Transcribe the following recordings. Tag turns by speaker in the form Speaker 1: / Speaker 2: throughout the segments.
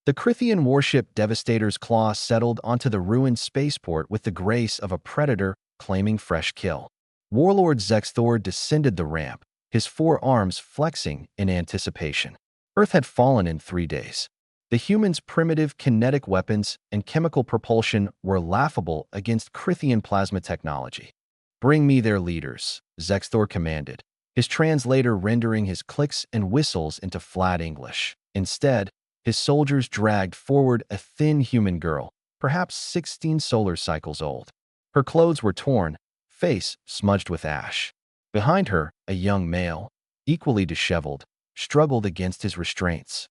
Speaker 1: The Crithian warship Devastator's claw settled onto the ruined spaceport with the grace of a predator claiming fresh kill. Warlord Zexthor descended the ramp, his four arms flexing in anticipation. Earth had fallen in 3 days. The humans' primitive kinetic weapons and chemical propulsion were laughable against Crithian plasma technology. "Bring me their leaders," Zexthor commanded, his translator rendering his clicks and whistles into flat English. Instead, his soldiers dragged forward a thin human girl, perhaps 16 solar cycles old. Her clothes were torn, face smudged with ash. Behind her, a young male, equally disheveled, struggled against his restraints.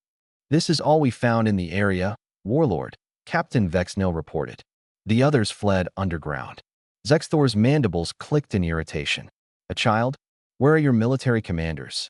Speaker 1: "This is all we found in the area, Warlord," Captain Vexnil reported. The others fled underground. Zexthor's mandibles clicked in irritation. "A child? Where are your military commanders?"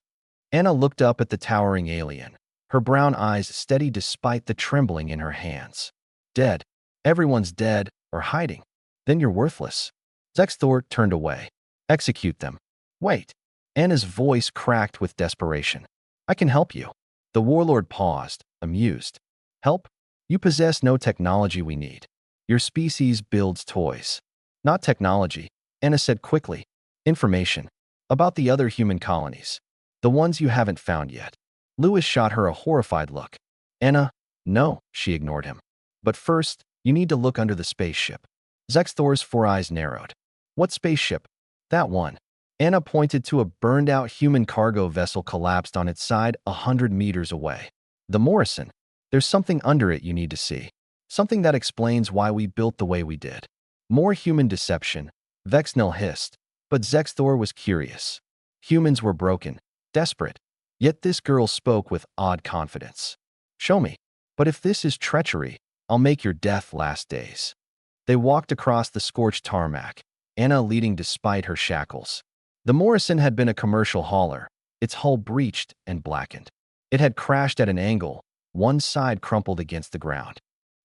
Speaker 1: Anna looked up at the towering alien, her brown eyes steady despite the trembling in her hands. "Dead. Everyone's dead or hiding. Then you're worthless." Zexthor turned away. "Execute them." "Wait." Anna's voice cracked with desperation. "I can help you." The warlord paused, amused. "Help? You possess no technology we need. Your species builds toys." "Not technology," Anna said quickly. "Information. About the other human colonies. The ones you haven't found yet." Lewis shot her a horrified look. "Anna, no," she ignored him. "But first, you need to look under the spaceship." Zexthor's four eyes narrowed. "What spaceship?" "That one." Anna pointed to a burned-out human cargo vessel collapsed on its side 100 meters away. "The Morrison. There's something under it you need to see. Something that explains why we built the way we did." "More human deception," Vexnil hissed, but Zexthor was curious. Humans were broken, desperate, yet this girl spoke with odd confidence. "Show me. But if this is treachery, I'll make your death last days." They walked across the scorched tarmac, Anna leading despite her shackles. The Morrison had been a commercial hauler, its hull breached and blackened. It had crashed at an angle, one side crumpled against the ground.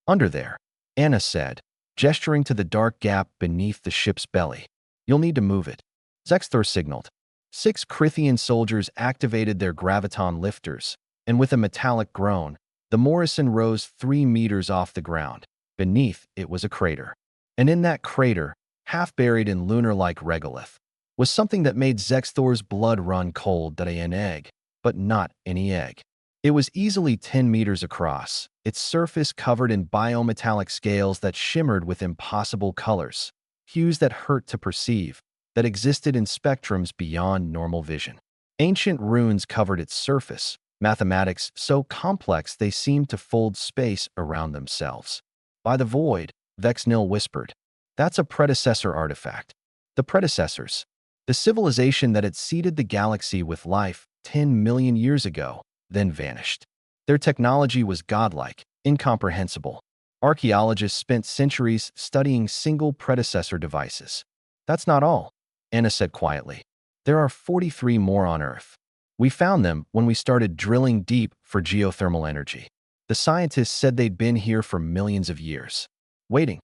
Speaker 1: "Under there," Anna said, gesturing to the dark gap beneath the ship's belly. "You'll need to move it." Zexthor signaled. 6 Crithian soldiers activated their graviton lifters, and with a metallic groan, the Morrison rose 3 meters off the ground. Beneath it was a crater. And in that crater, half buried in lunar-like regolith, was something that made Zexthor's blood run cold. An egg, but not any egg. It was easily 10 meters across, its surface covered in biometallic scales that shimmered with impossible colors, hues that hurt to perceive, that existed in spectrums beyond normal vision. Ancient runes covered its surface, mathematics so complex they seemed to fold space around themselves. "By the void," Vexnil whispered. "That's a predecessor artifact." The predecessors. The civilization that had seeded the galaxy with life 10 million years ago, then vanished. Their technology was godlike, incomprehensible. Archaeologists spent centuries studying single predecessor devices. "That's not all," Anna said quietly. "There are 43 more on Earth. We found them when we started drilling deep for geothermal energy. The scientists said they'd been here for millions of years." Waiting.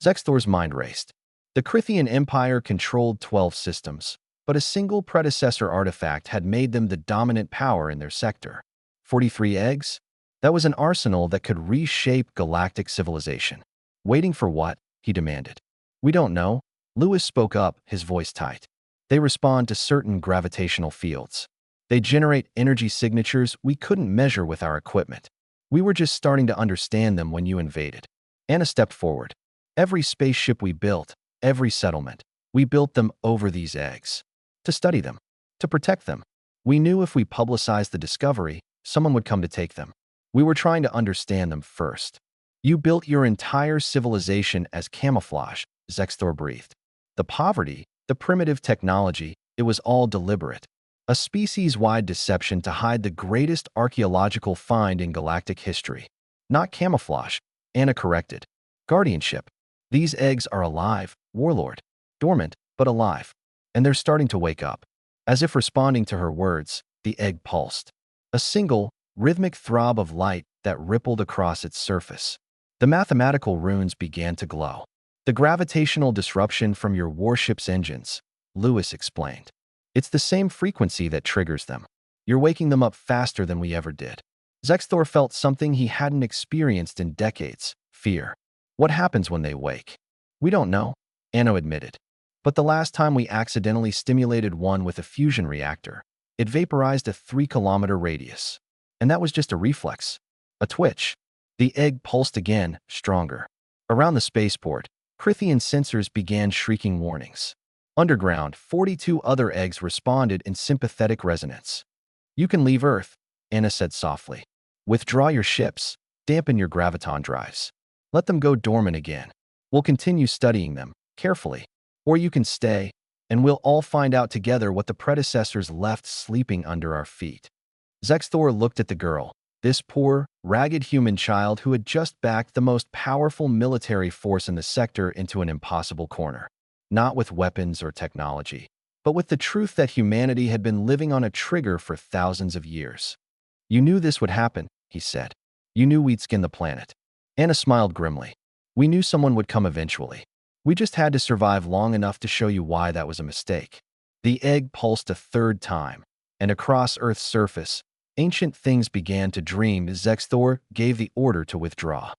Speaker 1: Zexthor's mind raced. The Crithian Empire controlled 12 systems, but a single predecessor artifact had made them the dominant power in their sector. 43 eggs? That was an arsenal that could reshape galactic civilization. "Waiting for what?" he demanded. "We don't know." Lewis spoke up, his voice tight. "They respond to certain gravitational fields. They generate energy signatures we couldn't measure with our equipment. We were just starting to understand them when you invaded." Anna stepped forward. "Every spaceship we built, every settlement, we built them over these eggs. To study them. To protect them. We knew if we publicized the discovery, someone would come to take them. We were trying to understand them first." "You built your entire civilization as camouflage," Zexthor breathed. "The poverty, the primitive technology, it was all deliberate. A species-wide deception to hide the greatest archaeological find in galactic history." "Not camouflage," Anna corrected. "Guardianship. These eggs are alive, Warlord. Dormant, but alive. And they're starting to wake up." As if responding to her words, the egg pulsed. A single, rhythmic throb of light that rippled across its surface. The mathematical runes began to glow. "The gravitational disruption from your warship's engines," Lewis explained. "It's the same frequency that triggers them. You're waking them up faster than we ever did." Zexthor felt something he hadn't experienced in decades: fear. What happens when they wake? We don't know, Anno admitted. But the last time we accidentally stimulated one with a fusion reactor, it vaporized a 3-kilometer radius. And that was just a reflex. A twitch. The egg pulsed again, stronger. Around the spaceport, Prithian sensors began shrieking warnings. Underground, 42 other eggs responded in sympathetic resonance. You can leave Earth, Anna said softly. Withdraw your ships, dampen your graviton drives. Let them go dormant again. We'll continue studying them, carefully. Or you can stay, and we'll all find out together what the predecessors left sleeping under our feet. Zexthor looked at the girl, this poor, ragged human child who had just backed the most powerful military force in the sector into an impossible corner. Not with weapons or technology, but with the truth that humanity had been living on a trigger for thousands of years. You knew this would happen, he said. You knew we'd skin the planet. Anna smiled grimly. We knew someone would come eventually. We just had to survive long enough to show you why that was a mistake. The egg pulsed a third time, and across Earth's surface, ancient things began to dream as Zexthor gave the order to withdraw.